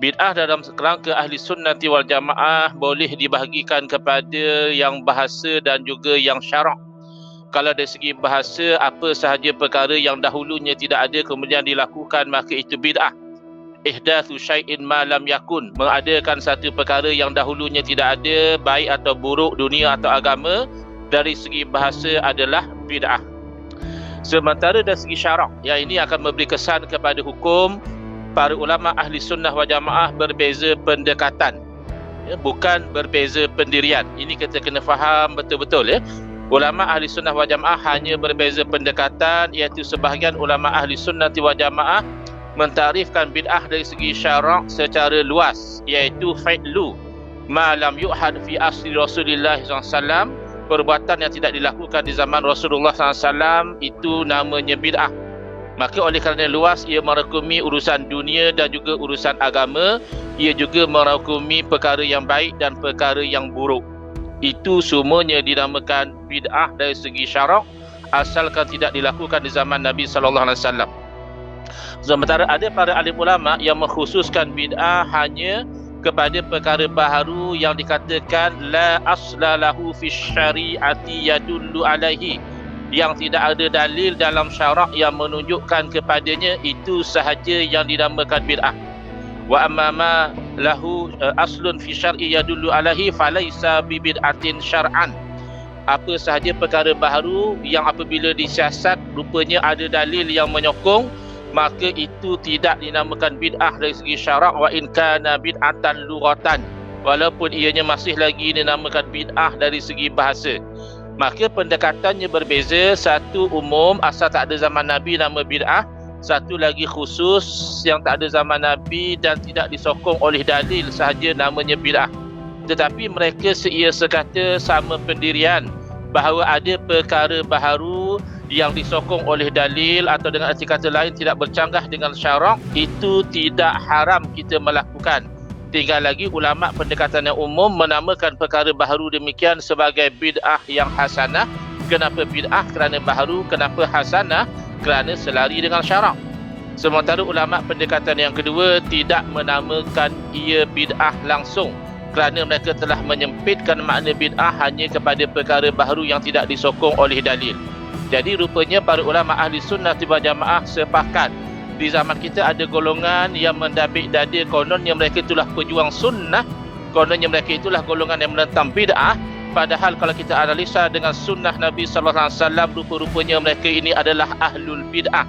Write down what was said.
Bid'ah dalam kerangka ahli sunnati wal jamaah boleh dibahagikan kepada yang bahasa dan juga yang syarak. Kalau dari segi bahasa, apa sahaja perkara yang dahulunya tidak ada kemudian dilakukan, maka itu bid'ah. Ihdatsu syai'in ma lam yakun, mengadakan satu perkara yang dahulunya tidak ada, baik atau buruk, dunia atau agama, dari segi bahasa adalah bid'ah. Sementara dari segi syarak, yang ini akan memberi kesan kepada hukum, para ulama ahli sunnah wal jamaah berbeza pendekatan, bukan berbeza pendirian. Ini kita kena faham betul-betul, ya. Ulama ahli sunnah wal jamaah hanya berbeza pendekatan, iaitu sebahagian ulama ahli sunnah wal jamaah mentarifkan bid'ah dari segi syarak secara luas, iaitu fi'lu ma lam yu'had fi asli Rasulullah SAW, perbuatan yang tidak dilakukan di zaman Rasulullah SAW, itu namanya bid'ah. Maka oleh kerana luas, ia merangkumi urusan dunia dan juga urusan agama. Ia juga merangkumi perkara yang baik dan perkara yang buruk. Itu semuanya dinamakan bid'ah dari segi syarak, asalkan tidak dilakukan di zaman Nabi SAW. Sementara ada para alim ulama yang mengkhususkan bid'ah hanya kepada perkara baharu yang dikatakan la asla lahu fi syari'ati yadullu alaihi, yang tidak ada dalil dalam syarak yang menunjukkan kepadanya, itu sahaja yang dinamakan bid'ah. Wa amma ma lahu aslun fi syar'i yadullu alaihi falaisa bi bid'atin syar'an. Apa sahaja perkara baharu yang apabila disiasat rupanya ada dalil yang menyokong, maka itu tidak dinamakan bid'ah dari segi syarak. Wa in kana bid'atan lughatan, walaupun ianya masih lagi dinamakan bid'ah dari segi bahasa. Maka pendekatannya berbeza. Satu umum, asal tak ada zaman Nabi, nama bid'ah. Satu lagi khusus, yang tak ada zaman Nabi dan tidak disokong oleh dalil sahaja, namanya bid'ah. Tetapi mereka seia sekata sama pendirian bahawa ada perkara baharu yang disokong oleh dalil, atau dengan arti kata lain tidak bercanggah dengan syarak, itu tidak haram kita melakukan. Tinggal lagi ulama pendekatan yang umum menamakan perkara baharu demikian sebagai bid'ah yang hasanah. Kenapa bid'ah? Kerana baharu. Kenapa hasanah? Kerana selari dengan syarak. Sementara ulama pendekatan yang kedua tidak menamakan ia bid'ah langsung, kerana mereka telah menyempitkan makna bid'ah hanya kepada perkara baharu yang tidak disokong oleh dalil. Jadi rupanya para ulama ahli sunnah wal jamaah sepakat, di zaman kita ada golongan yang mendabik dada, kononnya mereka itulah pejuang sunnah, kononnya mereka itulah golongan yang menentang bid'ah. Padahal kalau kita analisa dengan sunnah Nabi SAW, rupa-rupanya mereka ini adalah ahlul bid'ah.